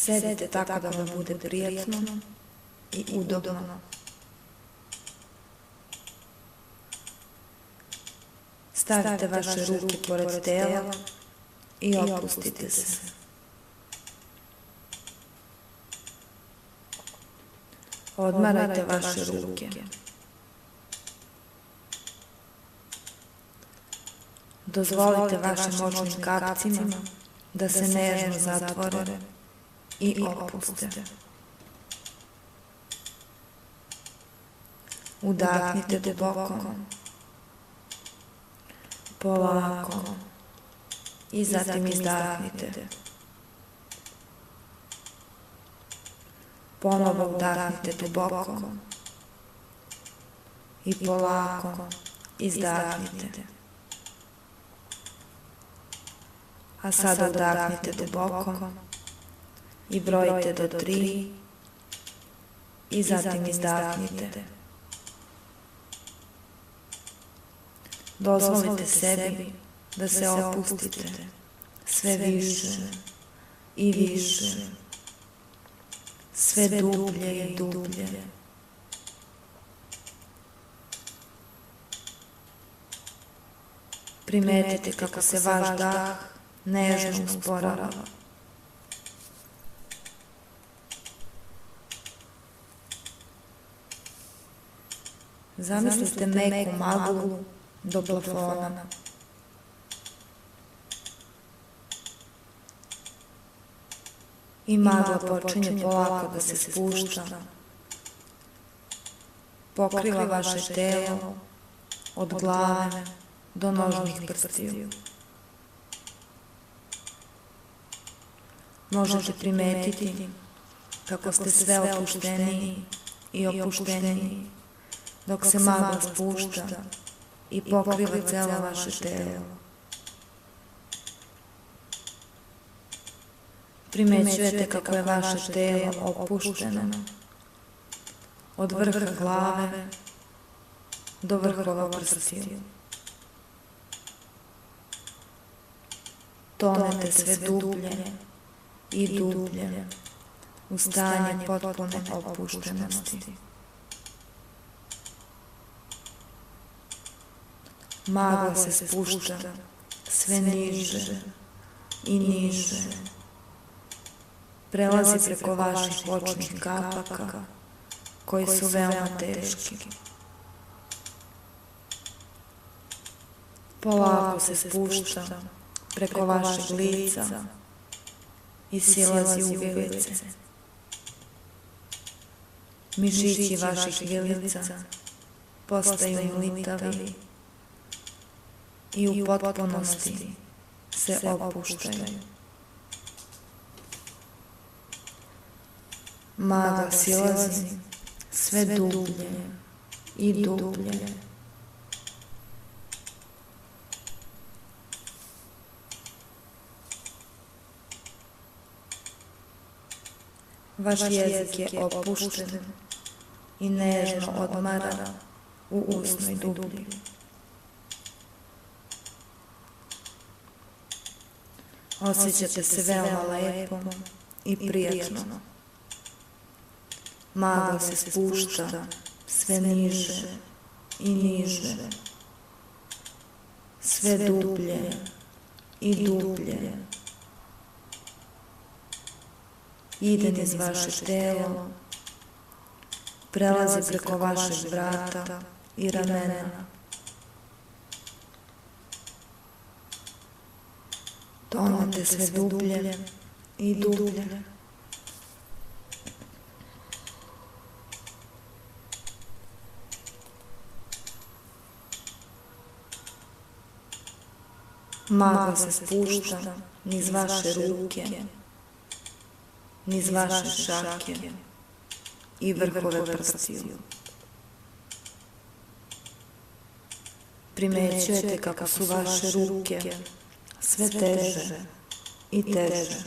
Sedite tako da vam bude prijatno i udobno. Stavite vaše ruke pored tela i opustite se. Odmarajte vaše ruke. Dozvolite vašim očnim kapcima da se nežno zatvore i opuste. Udahnite duboko, polako i zatim izdahnite. Ponovo udahnite duboko i polako izdahnite. A sada udahnite duboko i brojite do 3 i zatim izdahnite. Dozvolite sebi da se opustite sve više i više, sve dublje i dublje. Primetite kako se vaš dah nežno usporava. Zamislite meku maglu do plafona. I magla počinje polako da se spušta, pokriva vaše telo od glave do nožnih prstiju. Možete primetiti kako ste sve opušteniji i opušteniji dok se magla spušta i pokriva celo vaše telo. Primećujete kako je vaše telo opušteno od vrha glave do vrhova prstiju. Tonete sve dublje i dublje u stanje potpune opuštenosti. Magla se spušta sve niže i niže. Prelazi preko vaših očnih kapaka, koji su veoma teški. Polako se spušta preko vašeg lica i silazi u vilice. Mišići vaših vilica postaju mlitavi i u potpunosti se opuštaju. Magla silazi sve dublje i dublje. Vaš jezik je opušten i nežno odmara u usnoj dublji. Osjećate se veoma lepo i prijatno. Magla se spušta sve niže i niže, sve dublje i dublje. Ide niz vaše telo, prelazi preko vašeg vrata i ramena. Tonete sve dublje i dublje. Magla se spušta niz vaše ruke, niz vaše šake i vrhove prstiju. Primećujete kako su vaše ruke sve teže i teže.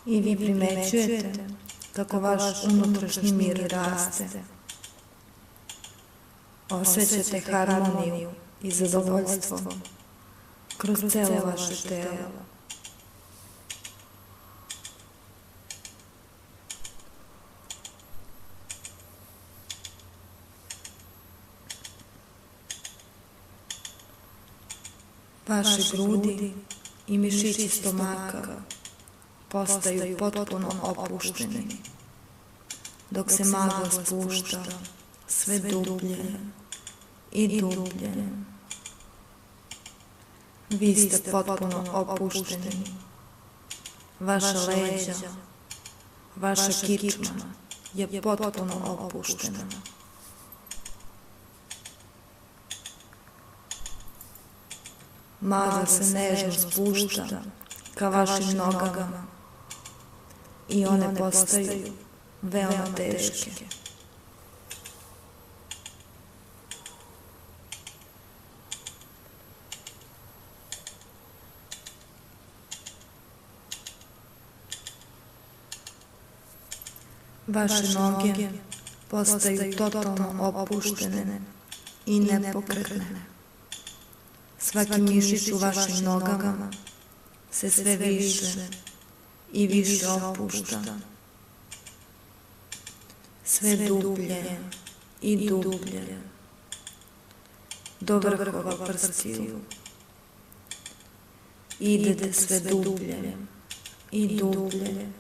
I vi primećujete kako vaš unutrašnji mir raste. Osjećate harmoniju i zadovoljstvo kroz celo vaše telo. Vaše grudi i mišići stomaka postaju potpuno opušteni, dok se magla spušta sve dublje i dublje. Vi ste potpuno opušteni. Vaša leđa, vaša kičma je potpuno opuštena. Magla se nežno spušta ka vašim nogama i one postaju veoma teške. Vaše noge postaju totalno opuštene i nepokretne. Svaki mišić u vašim nogama se sve više i više opušta. Sve dublje i dublje. Do vrhova prstiju. Idete sve dublje i dublje.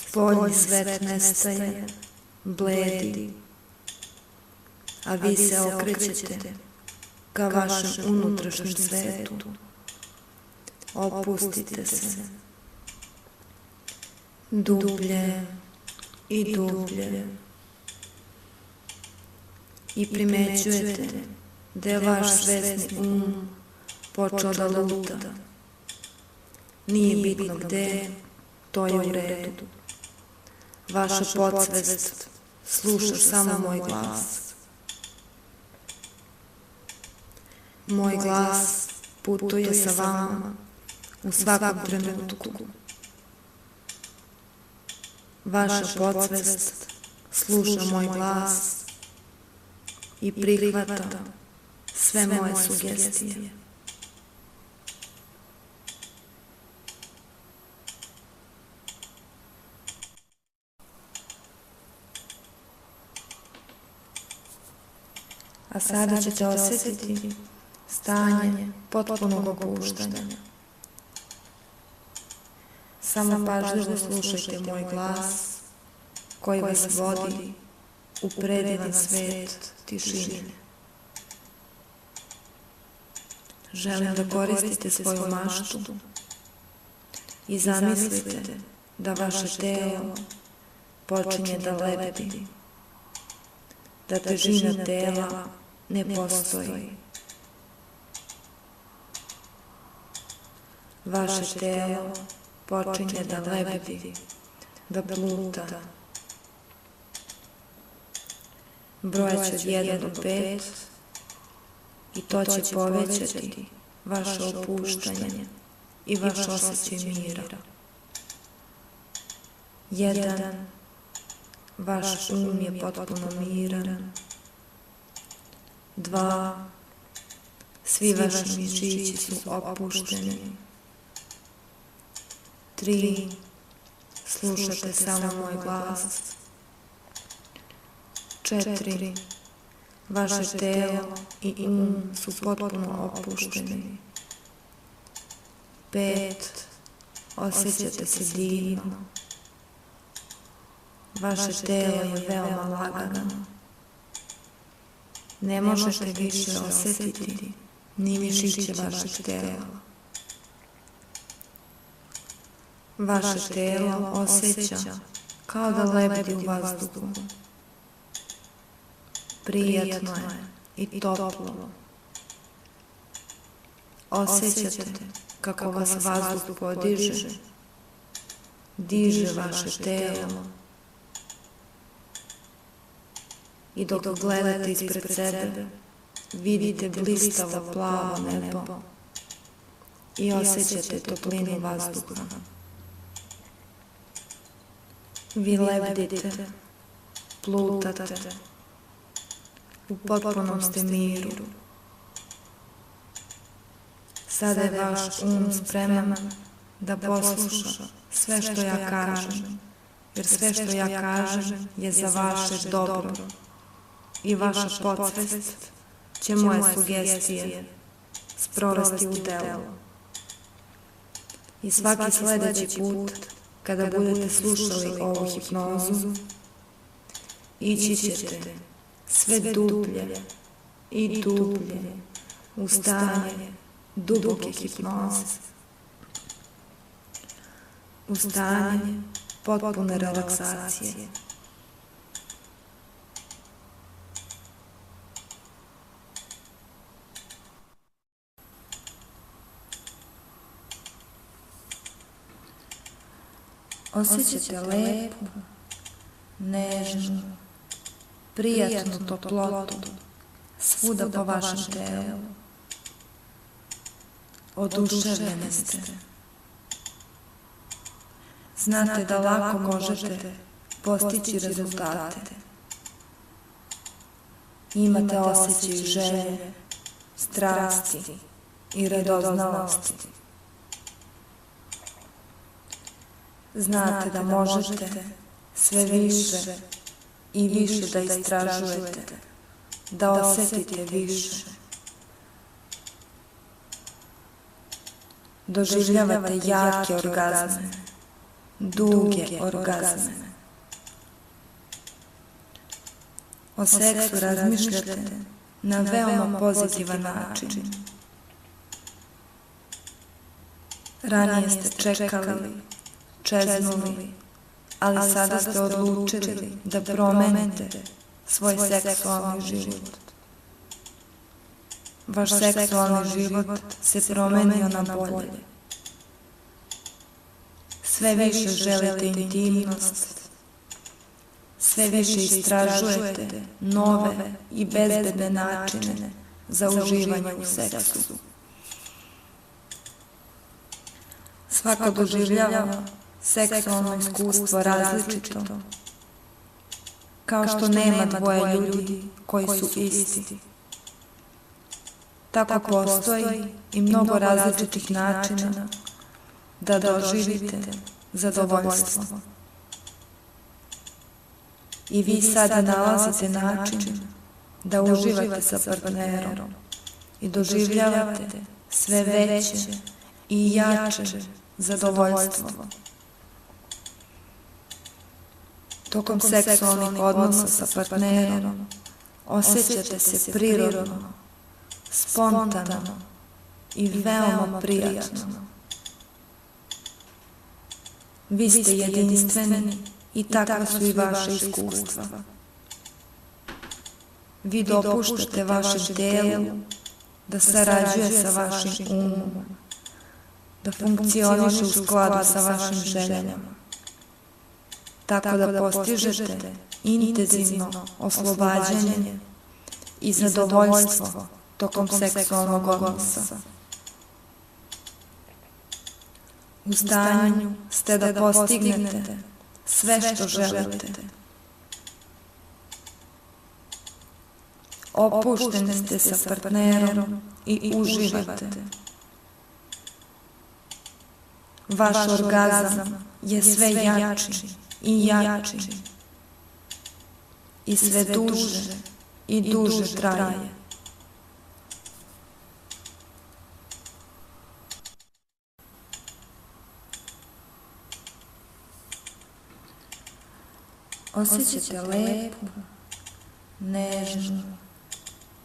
Spoljni svet nestaje, bledi, a vi se okrećete ka vašem unutrašnjem svetu. Opustite se dublje i dublje i primećujete da je vaš svesni počeo da luta. Nije bitno gde, to je u redu. Vaša podsvest sluša samo moj glas. Moj glas putuje sa vama u svakom trenutku. Vaša podsvest sluša moj glas i prihvata sve moje sugestije. A sada ćete osjetiti stanje potpunog opuštanja. Samo pažljivo slušajte moj glas koji vas vodi u predivan svet tišine. Želim da koristite svoju maštu i zamislite da vaše telo počinje da lebdi, da težina tela ne postoji. Vaše telo počinje da lebdi, da pluta. Brojaće od 1 do 5 i to će povećati vaše opuštanje i vaš osjećaj mira. 1. Vaš je potpuno miran. 2. Svi vaši mišići su opušteni. 3. Slušate samo moj glas. 4. Vaše telo i su potpuno opušteni. 5. Osjećate se divno. Vaše telo je veoma lagano. Ne možete više osjetiti ni mišiće vašeg tela. Vaše telo osjeća kao da lebdi u vazduhu. Prijatno je i toplo. Osjećate kako vas vazduh podiže, diže vaše telo. I dok gledate ispred sebe, vidite blistavo plavo nebo i osjećate toplinu vazduha. Vi lebdite, plutate, u potpunom ste miru Sada je vaš spreman da posluša sve što ja kažem, jer sve što ja kažem je za vaše dobro i vaša podsvest će moje sugestije sprovesti u delo. I svaki sledeći put kada budete slušali ovu hipnozu, ići ćete sve dublje i dublje u stanje duboke hipnoze, u stanje potpune relaksacije. Osjećate lepu, nežnu, prijatnu toplotu svuda po vašem telu. Oduševljeni ste. Znate da lako možete postići rezultate. Imate osjećaj želje, strasti i radoznalosti. Znate da možete sve više i više da istražujete, da osetite više. Doživljavate jake orgazme, duge orgazme. O seksu razmišljate na veoma pozitivan način. Ranije ste čekali, čeznuli, ali sada ste odlučili da promenite svoj seksualni život. Vaš seksualni život se promenio na bolje. Sve više želite intimnost, sve više istražujete nove i bezbedne načine za uživanje u seksu. Svako doživljava seksualno iskustvo različito, kao što nema dvoje ljudi koji su isti. Tako postoji i mnogo različitih načina da doživite zadovoljstvo. I vi sada nalazite način da uživate sa partnerom i doživljavate sve veće i jače zadovoljstvo. Tokom seksualnih odnosa sa partnerom osjećate se prirodno, spontano i veoma prijatno. Vi ste jedinstveni i takva su i vaše iskustva. Vi dopuštate vašem telu da sarađuje sa vašim umom, da funkcioniše u skladu sa vašim željama, tako da postižete intenzivno oslobađanje i zadovoljstvo tokom seksualnog odnosa. U stanju ste da postignete sve što želite. Opušteni ste sa partnerom i uživate. Vaš orgazam je sve jači i jači i sve duže i duže traje. Osjećate lepu, nežnu,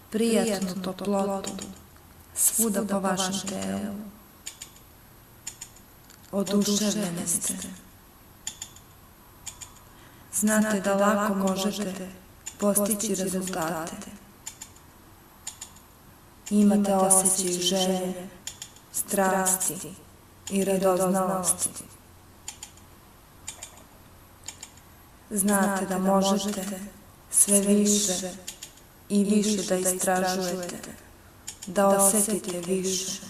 prijatnu toplotu svuda po vašem telu. Oduševljeni ste. Znate da lako možete postići rezultate. Imate osjećaj želje, strasti i radoznalosti. Znate da možete sve više i više da istražujete, da osetite više.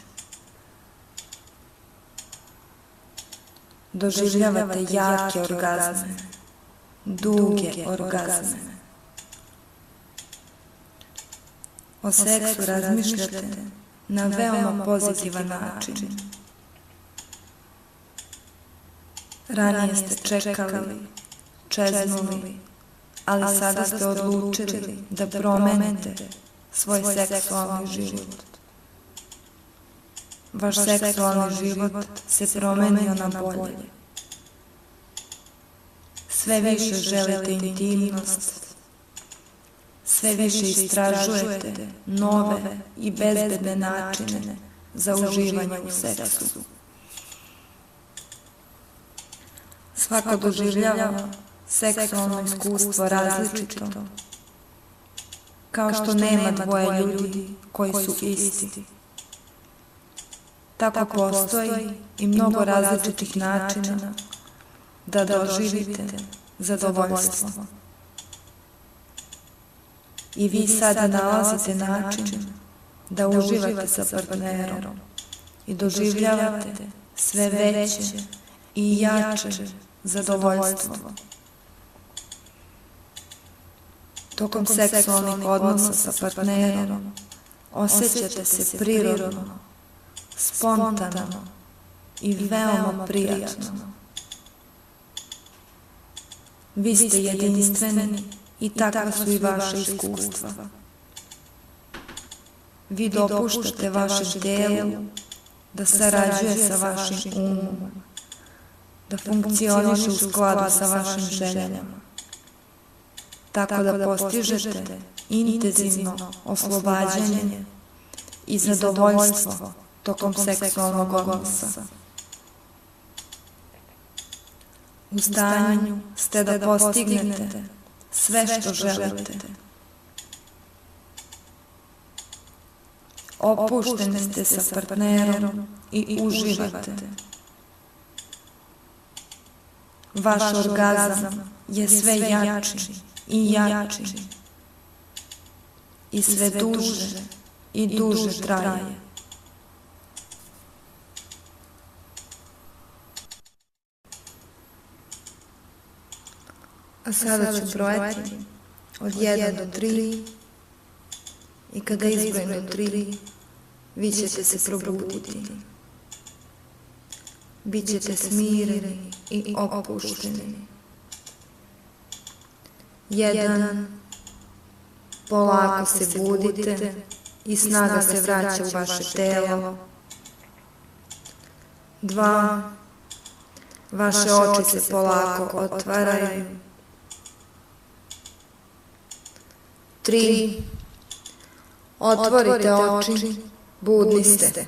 Doživljavate jake orgazme, duge orgazme. O seksu razmišljate na veoma pozitivan način. Ranije ste čekali, čeznuli, ali sada ste odlučili da promenite svoj seksualni život. Vaš seksualni život se promenio na bolje. Sve više želite intimnost, sve više istražujete nove i bezbedne načine za uživanje u seksu. Svako doživljava seksualno iskustvo različito, kao što nema dvoje ljudi koji su isti. Tako postoji i mnogo različitih načina da doživite zadovoljstvo. I vi sada nalazite način da uživate sa partnerom i doživljavate sve veće i jače zadovoljstvo. Tokom seksualnih odnosa sa partnerom osjećate se prirodno, spontano i veoma prijatno. Vi ste jedinstveni i takva su i vaše iskustva. Vi dopuštate vašem telu da sarađuje sa vašim umom, da funkcioniše u skladu sa vašim željama, tako da postižete intenzivno oslobađanje i zadovoljstvo tokom seksualnog odnosa. U stanju ste da postignete sve što želite. Opušteni ste sa partnerom i uživate. Vaš orgazam je sve jači i jači i sve duže i duže traje. A sada ću brojati od 1 do 3 i kada izbrojim do 3, vi ćete se probuditi. Bićete smireni i opušteni. 1. Polako se budite i snaga se vraća u vaše telo. 2. Vaše oči se polako otvaraju. 3. Otvorite oči, budni ste.